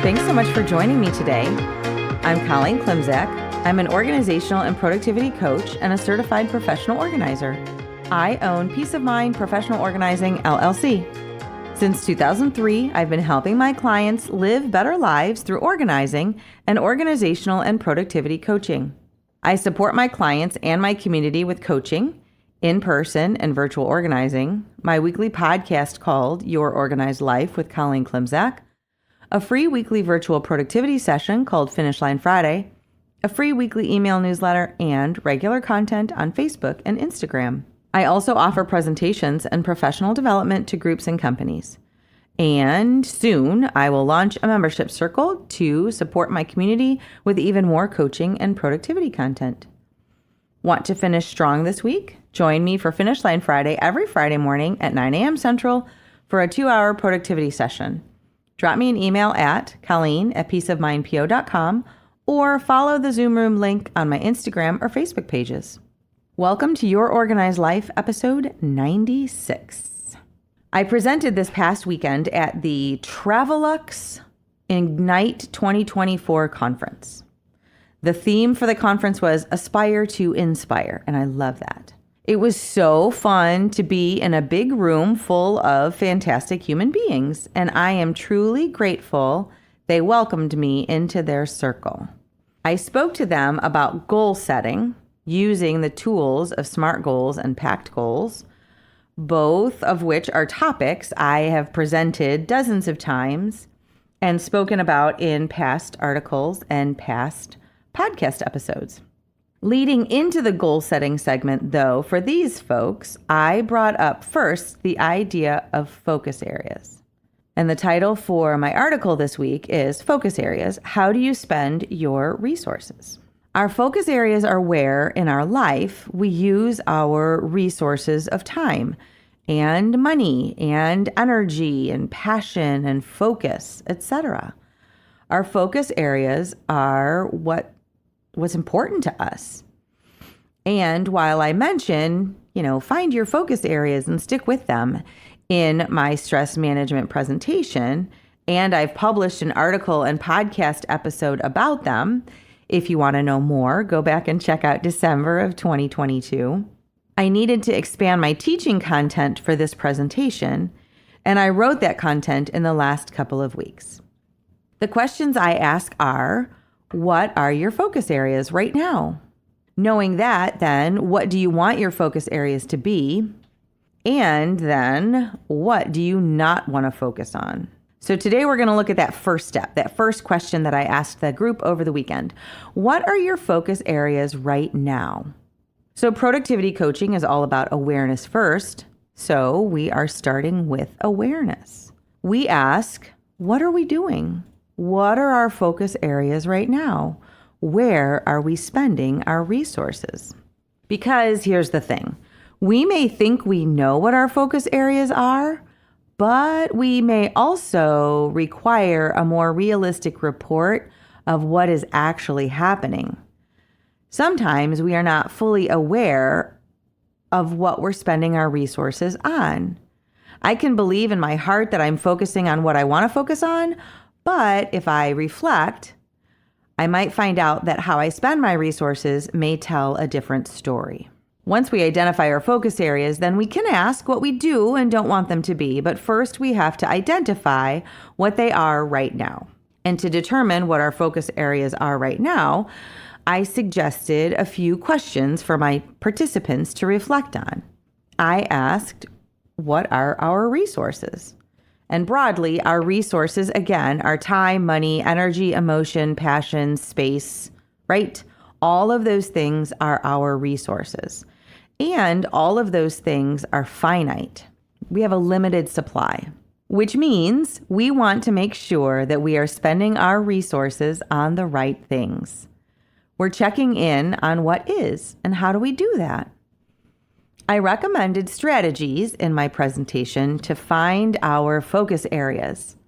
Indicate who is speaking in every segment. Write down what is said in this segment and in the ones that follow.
Speaker 1: Thanks so much for joining me today. I'm Colleen Klimczak. I'm an organizational and productivity coach and a certified professional organizer. I own Peace of Mind Professional Organizing, LLC. Since 2003, I've been helping my clients live better lives through organizing and organizational and productivity coaching. I support my clients and my community with coaching, in-person and virtual organizing, my weekly podcast called Your Organized Life with Colleen Klimczak, a free weekly virtual productivity session called Finish Line Friday, a free weekly email newsletter, and regular content on Facebook and Instagram. I also offer presentations and professional development to groups and companies. And soon I will launch a membership circle to support my community with even more coaching and productivity content. Want to finish strong this week? Join me for Finish Line Friday every Friday morning at 9 a.m. Central for a 2-hour productivity session. Drop me an email at colleen@peaceofmindpo.com or follow the Zoom room link on my Instagram or Facebook pages. Welcome to Your Organized Life, episode 96. I presented this past weekend at the Travelux Ignite 2024 conference. The theme for the conference was Aspire to Inspire, and I love that. It was so fun to be in a big room full of fantastic human beings, and I am truly grateful they welcomed me into their circle. I spoke to them about goal setting using the tools of SMART goals and PACT goals, both of which are topics I have presented dozens of times and spoken about in past articles and past podcast episodes. Leading into the goal setting segment, though, for these folks, I brought up first the idea of focus areas. And the title for my article this week is Focus Areas: How Do You Spend Your Resources? Our focus areas are where in our life we use our resources of time and money and energy and passion and focus, etc. Our focus areas are what's important to us. And while I mention, find your focus areas and stick with them in my stress management presentation, and I've published an article and podcast episode about them. If you want to know more, go back and check out December of 2022. I needed to expand my teaching content for this presentation, and I wrote that content in the last couple of weeks. The questions I ask are, what are your focus areas right now? Knowing that, then, what do you want your focus areas to be? And then, what do you not want to focus on? So today we're going to look at that first step, that first question that I asked the group over the weekend. What are your focus areas right now? So productivity coaching is all about awareness first. So we are starting with awareness. We ask, what are we doing? What are our focus areas right now? Where are we spending our resources? Because here's the thing. We may think we know what our focus areas are, but we may also require a more realistic report of what is actually happening. Sometimes we are not fully aware of what we're spending our resources on. I can believe in my heart that I'm focusing on what I want to focus on, but if I reflect, I might find out that how I spend my resources may tell a different story. Once we identify our focus areas, then we can ask what we do and don't want them to be. But first, we have to identify what they are right now. And to determine what our focus areas are right now, I suggested a few questions for my participants to reflect on. I asked, what are our resources? And broadly, our resources, again, are time, money, energy, emotion, passion, space, right? All of those things are our resources. And all of those things are finite. We have a limited supply, which means we want to make sure that we are spending our resources on the right things. We're checking in on what is, and how do we do that? I recommended strategies in my presentation to find our focus areas.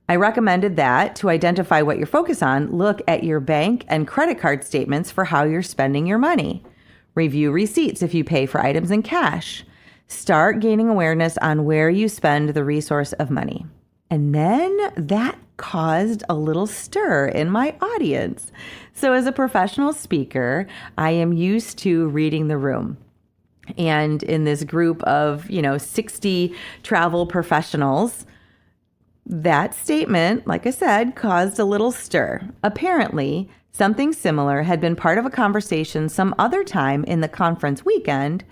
Speaker 1: I recommended that to identify what you're focused on, look at your bank and credit card statements for how you're spending your money. Review receipts if you pay for items in cash. Start gaining awareness on where you spend the resource of money. And then that caused a little stir in my audience. So as a professional speaker, I am used to reading the room. And in this group of, 60 travel professionals, that statement, like I said, caused a little stir. Apparently, something similar had been part of a conversation some other time in the conference weekend,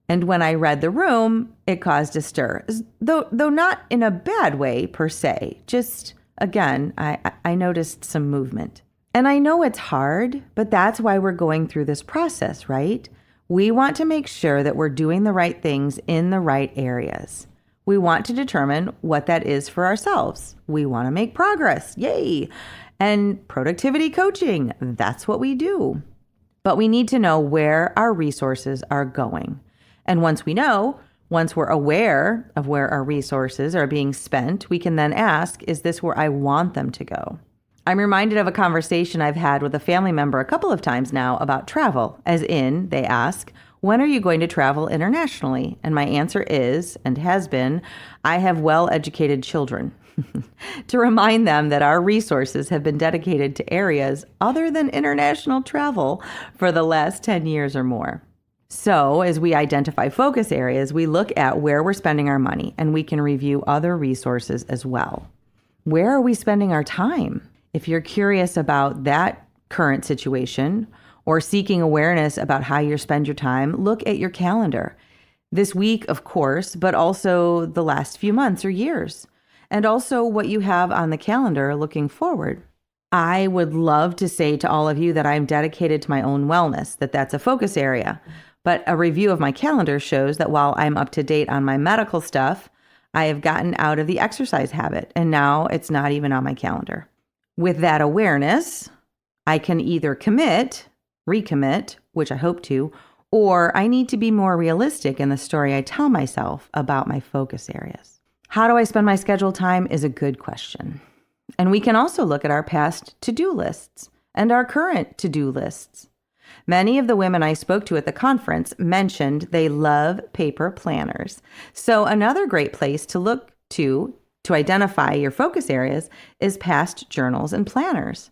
Speaker 1: and when I read the room, it caused a stir. Though not in a bad way per se. Just, again, I noticed some movement. And I know it's hard, but that's why we're going through this process, right? We want to make sure that we're doing the right things in the right areas. We want to determine what that is for ourselves. We want to make progress. Yay! And productivity coaching, that's what we do. But we need to know where our resources are going. And once we're aware of where our resources are being spent, we can then ask, is this where I want them to go? I'm reminded of a conversation I've had with a family member a couple of times now about travel, as in, they ask, when are you going to travel internationally? And my answer is, and has been, I have well-educated children. To remind them that our resources have been dedicated to areas other than international travel for the last 10 years or more. So as we identify focus areas, we look at where we're spending our money, and we can review other resources as well. Where are we spending our time? If you're curious about that current situation or seeking awareness about how you spend your time, look at your calendar. This week, of course, but also the last few months or years, and also what you have on the calendar looking forward. I would love to say to all of you that I'm dedicated to my own wellness, that's a focus area. But a review of my calendar shows that while I'm up to date on my medical stuff, I have gotten out of the exercise habit, and now it's not even on my calendar. With that awareness, I can either recommit, which I hope to, or I need to be more realistic in the story I tell myself about my focus areas. How do I spend my scheduled time is a good question. And we can also look at our past to-do lists and our current to-do lists. Many of the women I spoke to at the conference mentioned they love paper planners. So another great place to look to identify your focus areas is past journals and planners.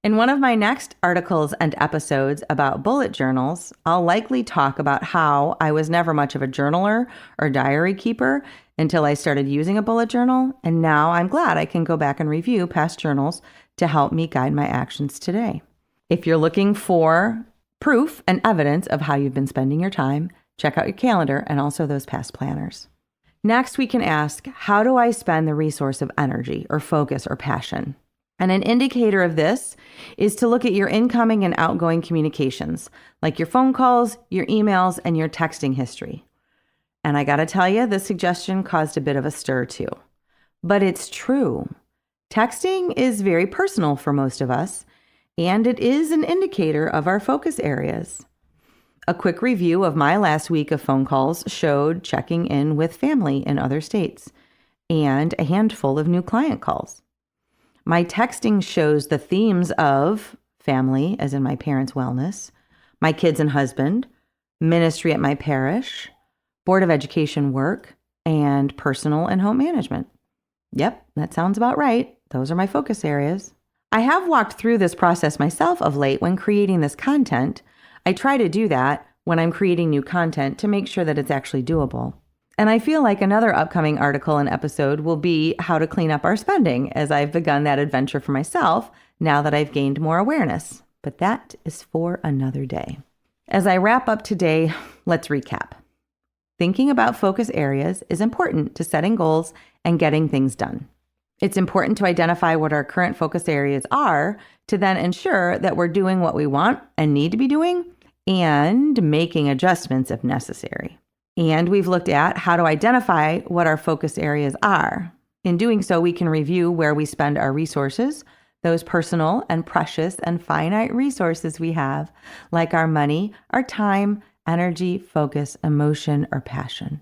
Speaker 1: In one of my next articles and episodes about bullet journals, I'll likely talk about how I was never much of a journaler or diary keeper until I started using a bullet journal, and now I'm glad I can go back and review past journals to help me guide my actions today. If you're looking for proof and evidence of how you've been spending your time, check out your calendar and also those past planners. Next, we can ask, how do I spend the resource of energy or focus or passion? And an indicator of this is to look at your incoming and outgoing communications, like your phone calls, your emails, and your texting history. And I gotta tell you, this suggestion caused a bit of a stir too. But it's true. Texting is very personal for most of us, and it is an indicator of our focus areas. A quick review of my last week of phone calls showed checking in with family in other states and a handful of new client calls. My texting shows the themes of family, as in my parents' wellness, my kids and husband, ministry at my parish, Board of Education work, and personal and home management. Yep, that sounds about right. Those are my focus areas. I have walked through this process myself of late when creating this content. I try to do that when I'm creating new content to make sure that it's actually doable. And I feel like another upcoming article and episode will be how to clean up our spending, as I've begun that adventure for myself now that I've gained more awareness. But that is for another day. As I wrap up today, let's recap. Thinking about focus areas is important to setting goals and getting things done. It's important to identify what our current focus areas are to then ensure that we're doing what we want and need to be doing and making adjustments if necessary. And we've looked at how to identify what our focus areas are. In doing so, we can review where we spend our resources, those personal and precious and finite resources we have, like our money, our time, energy, focus, emotion, or passion.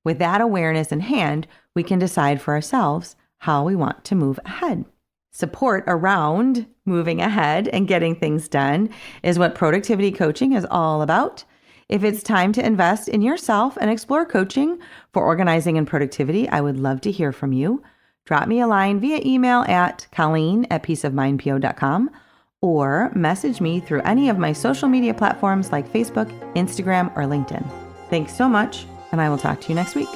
Speaker 1: With that awareness in hand, we can decide for ourselves how we want to move ahead. Support around moving ahead and getting things done is what productivity coaching is all about. If it's time to invest in yourself and explore coaching for organizing and productivity, I would love to hear from you. drop me a line via email at colleen@peaceofmindpo.com or message me through any of my social media platforms like Facebook, Instagram, or LinkedIn. Thanks so much, and I will talk to you next week.